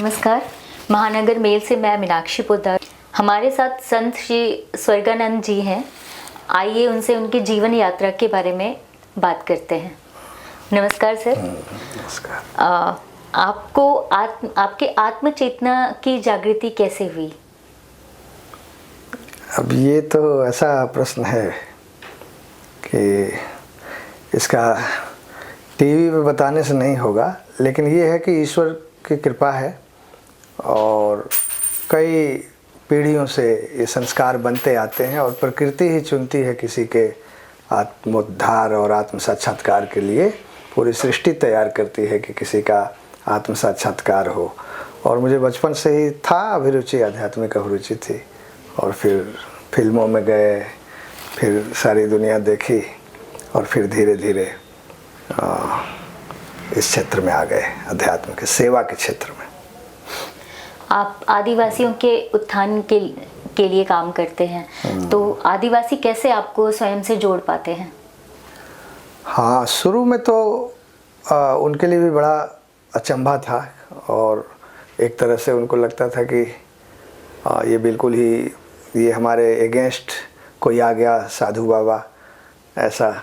नमस्कार। महानगर मेल से मैं मीनाक्षी पोद्दार। हमारे साथ संत श्री स्वर्गानंद जी हैं। आइए उनसे उनकी जीवन यात्रा के बारे में बात करते हैं। नमस्कार सर। नमस्कार। आपको आपके आत्म चेतना की जागृति कैसे हुई? अब ये तो ऐसा प्रश्न है कि इसका टीवी पे बताने से नहीं होगा, लेकिन ये है कि ईश्वर की कृपा है और कई पीढ़ियों से ये संस्कार बनते आते हैं और प्रकृति ही चुनती है किसी के आत्मोद्धार और आत्म साक्षात्कार के लिए। पूरी सृष्टि तैयार करती है कि किसी का आत्म साक्षात्कार हो। और मुझे बचपन से ही था अभिरुचि, आध्यात्मिक अभिरुचि थी। और फिर फिल्मों में गए, फिर सारी दुनिया देखी और फिर धीरे धीरे इस क्षेत्र में आ गए, अध्यात्म के सेवा के क्षेत्र में। आप आदिवासियों के उत्थान के लिए काम करते हैं, तो आदिवासी कैसे आपको स्वयं से जोड़ पाते हैं? हाँ, शुरू में तो उनके लिए भी बड़ा अचंभा था और एक तरह से उनको लगता था कि ये बिल्कुल ही ये हमारे अगेंस्ट कोई आ गया साधु बाबा, ऐसा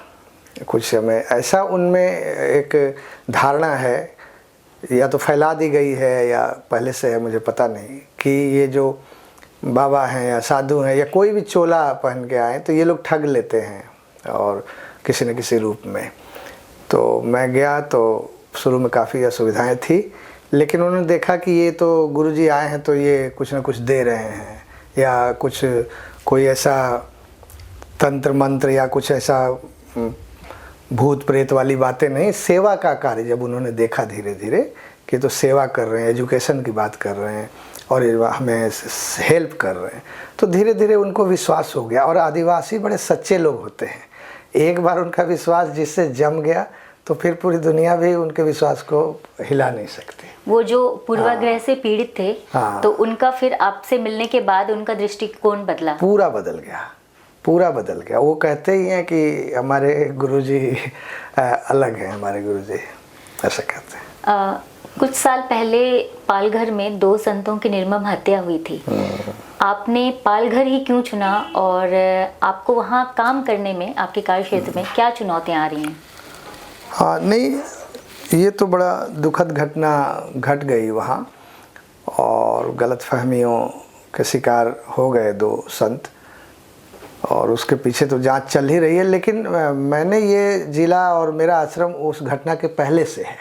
कुछ हमें ऐसा उनमें एक धारणा है, या तो फैला दी गई है या पहले से है, मुझे पता नहीं, कि ये जो बाबा हैं या साधु हैं या कोई भी चोला पहन के आए तो ये लोग ठग लेते हैं और किसी न किसी रूप में। तो मैं गया तो शुरू में काफ़ी असुविधाएं थी, लेकिन उन्होंने देखा कि ये तो गुरुजी आए हैं तो ये कुछ न कुछ दे रहे हैं, या कुछ कोई ऐसा तंत्र मंत्र या कुछ ऐसा भूत प्रेत वाली बातें नहीं, सेवा का कार्य जब उन्होंने देखा धीरे धीरे कि तो सेवा कर रहे हैं, एजुकेशन की बात कर रहे हैं और हमें हेल्प कर रहे हैं, तो धीरे धीरे उनको विश्वास हो गया। और आदिवासी बड़े सच्चे लोग होते हैं, एक बार उनका विश्वास जिससे जम गया तो फिर पूरी दुनिया भी उनके विश्वास को हिला नहीं सकती। वो जो पूर्वाग्रह से पीड़ित थे, तो उनका फिर आपसे मिलने के बाद उनका दृष्टिकोण बदला? पूरा बदल गया। वो कहते ही हैं कि हमारे गुरुजी अलग हैं, हमारे गुरुजी, ऐसा कहते हैं। कुछ साल पहले पालघर में 2 संतों की निर्मम हत्या हुई थी। आपने पालघर ही क्यों चुना और आपको वहाँ काम करने में, आपके कार्य क्षेत्र में क्या चुनौतियाँ आ रही हैं? हाँ, नहीं, ये तो बड़ा दुखद घटना घट गई वहाँ और गलतफहमियों के शिकार हो गए 2 संत, और उसके पीछे तो जांच चल ही रही है। लेकिन मैंने ये जिला और मेरा आश्रम उस घटना के पहले से है,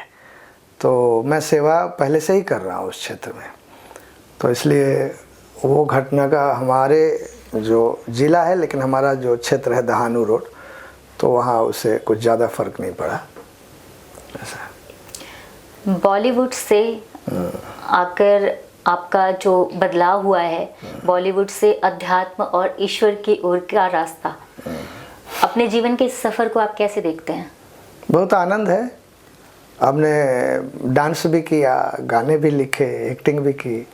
तो मैं सेवा पहले से ही कर रहा हूँ उस क्षेत्र में, तो इसलिए वो घटना का हमारे जो जिला है, लेकिन हमारा जो क्षेत्र है दहानू रोड, तो वहाँ उससे कुछ ज़्यादा फर्क नहीं पड़ा। ऐसा बॉलीवुड से आकर आपका जो बदलाव हुआ है, बॉलीवुड से अध्यात्म और ईश्वर की ओर का रास्ता, अपने जीवन के इस सफ़र को आप कैसे देखते हैं? बहुत आनंद है। हमने डांस भी किया, गाने भी लिखे, एक्टिंग भी की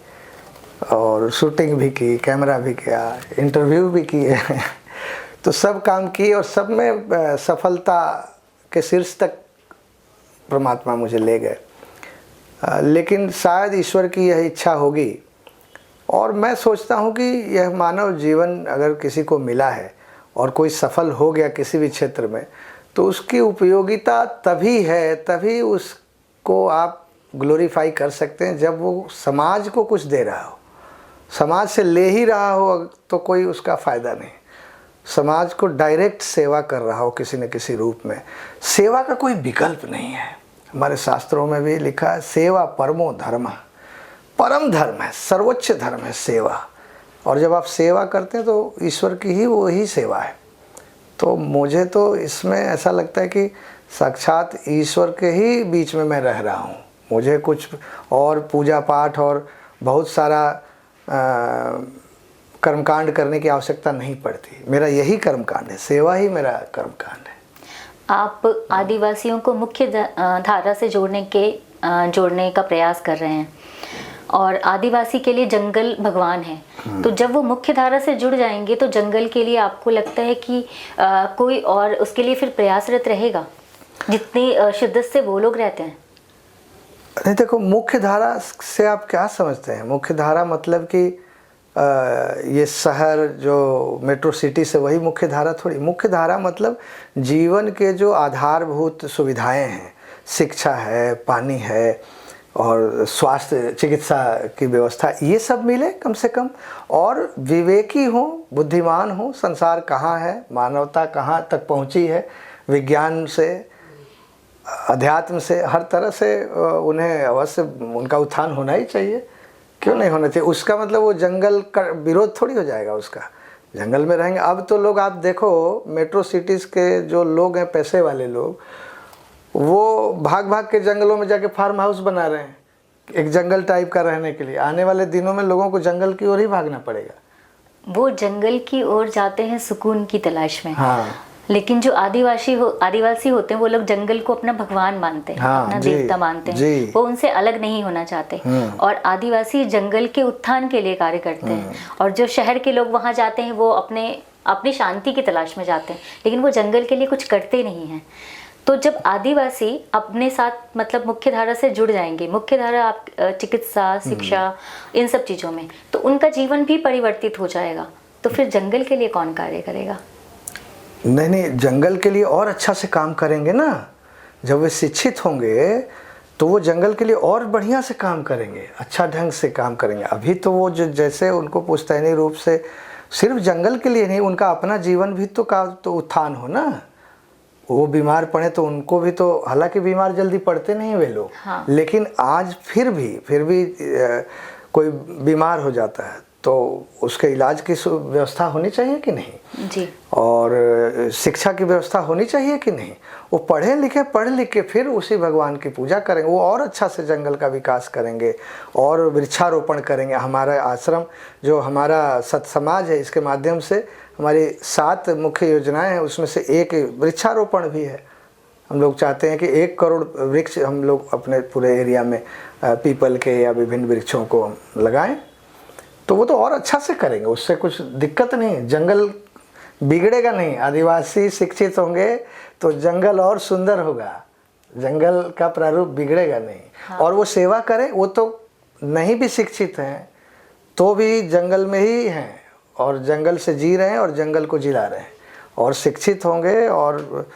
और शूटिंग भी की, कैमरा भी किया, इंटरव्यू भी किए तो सब काम किए और सब में सफलता के शीर्ष तक परमात्मा मुझे ले गए। लेकिन शायद ईश्वर की यह इच्छा होगी, और मैं सोचता हूँ कि यह मानव जीवन अगर किसी को मिला है और कोई सफल हो गया किसी भी क्षेत्र में, तो उसकी उपयोगिता तभी है, तभी उसको आप ग्लोरीफाई कर सकते हैं जब वो समाज को कुछ दे रहा हो। समाज से ले ही रहा हो तो कोई उसका फ़ायदा नहीं। समाज को डायरेक्ट सेवा कर रहा हो किसी न किसी रूप में, सेवा का कोई विकल्प नहीं है। हमारे शास्त्रों में भी लिखा है, सेवा परमो धर्म, परम धर्म है, सर्वोच्च धर्म है सेवा। और जब आप सेवा करते हैं तो ईश्वर की ही वो ही सेवा है। तो मुझे तो इसमें ऐसा लगता है कि साक्षात ईश्वर के ही बीच में मैं रह रहा हूँ। मुझे कुछ और पूजा पाठ और बहुत सारा कर्मकांड करने की आवश्यकता नहीं पड़ती। मेरा यही कर्मकांड है, सेवा ही मेरा कर्मकांड है। आप आदिवासियों को मुख्य धारा से जोड़ने का प्रयास कर रहे हैं, और आदिवासी के लिए जंगल भगवान है। तो जब वो मुख्य धारा से जुड़ जाएंगे तो जंगल के लिए आपको लगता है कि कोई और उसके लिए फिर प्रयासरत रहेगा जितनी शिद्दत से वो लोग रहते हैं? नहीं देखो, मुख्य धारा से आप क्या समझते हैं? मुख्य धारा मतलब कि ये शहर जो मेट्रो सिटी से वही मुख्य धारा थोड़ी। मुख्य धारा मतलब जीवन के जो आधारभूत सुविधाएं हैं, शिक्षा है, पानी है और स्वास्थ्य चिकित्सा की व्यवस्था, ये सब मिले कम से कम, और विवेकी हो, बुद्धिमान हो, संसार कहाँ है, मानवता कहाँ तक पहुँची है, विज्ञान से, अध्यात्म से, हर तरह से उन्हें अवश्य उनका उत्थान होना ही चाहिए। क्यों नहीं होना चाहिए? उसका मतलब वो जंगल का विरोध थोड़ी हो जाएगा उसका, जंगल में रहेंगे। अब तो लोग, आप देखो मेट्रो सिटीज़ के जो लोग हैं, पैसे वाले लोग, वो भाग भाग के जंगलों में जाके फार्म हाउस बना रहे हैं एक जंगल टाइप का रहने के लिए। आने वाले दिनों में लोगों को जंगल की ओर ही भागना पड़ेगा। वो जंगल की ओर जाते हैं सुकून की तलाश में। हाँ। लेकिन जो आदिवासी होते हैं, वो लोग जंगल को अपना भगवान मानते हैं, हाँ, अपना जी, देवता मानते हैं। जी। वो उनसे अलग नहीं होना चाहते। और आदिवासी जंगल के उत्थान के लिए कार्य करते हैं। और जो शहर के लोग वहां जाते हैं, वो अपनी शांति की तलाश में जाते हैं, लेकिन वो जंगल के लिए कुछ करते नहीं हैं। तो जब आदिवासी अपने साथ मतलब मुख्य धारा से जुड़ जाएंगे, मुख्य धारा आप चिकित्सा, शिक्षा, इन सब चीज़ों में, तो उनका जीवन भी परिवर्तित हो जाएगा। तो फिर जंगल के लिए कौन कार्य करेगा? नहीं, जंगल के लिए और अच्छा से काम करेंगे ना। जब वे शिक्षित होंगे तो वो जंगल के लिए और बढ़िया से काम करेंगे, अच्छा ढंग से काम करेंगे। अभी तो वो जो जैसे उनको पुश्तैनी रूप से सिर्फ जंगल के लिए नहीं, उनका अपना जीवन भी तो उत्थान हो ना। वो बीमार पड़े तो उनको भी तो, हालांकि बीमार जल्दी पड़ते नहीं वे लोग। हाँ। लेकिन आज फिर भी कोई बीमार हो जाता है तो उसके इलाज की व्यवस्था होनी चाहिए कि नहीं जी। और शिक्षा की व्यवस्था होनी चाहिए कि नहीं। वो पढ़ लिख के फिर उसी भगवान की पूजा करेंगे, वो और अच्छा से जंगल का विकास करेंगे और वृक्षारोपण करेंगे। हमारा आश्रम जो हमारा सत्समाज है, इसके माध्यम से हमारी 7 मुख्य योजनाएं हैं, उसमें से एक वृक्षारोपण भी है। हम लोग चाहते हैं कि 1 करोड़ वृक्ष हम लोग अपने पूरे एरिया में पीपल के या विभिन्न वृक्षों को लगाएं। तो वो तो और अच्छा से करेंगे, उससे कुछ दिक्कत नहीं, जंगल बिगड़ेगा नहीं। आदिवासी शिक्षित होंगे तो जंगल और सुंदर होगा, जंगल का प्रारूप बिगड़ेगा नहीं। हाँ। और वो सेवा करें, वो तो नहीं भी शिक्षित हैं तो भी जंगल में ही हैं और जंगल से जी रहे हैं और जंगल को जिला रहे हैं, और शिक्षित होंगे और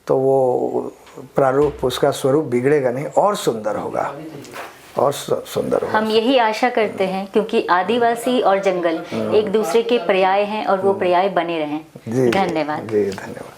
तो वो प्रारूप, उसका स्वरूप बिगड़ेगा नहीं और सुंदर होगा और सुंदर होगा। हम यही आशा करते हैं, क्योंकि आदिवासी और जंगल एक दूसरे के पर्याय हैं और वो पर्याय बने रहें। धन्यवाद। जी धन्यवाद।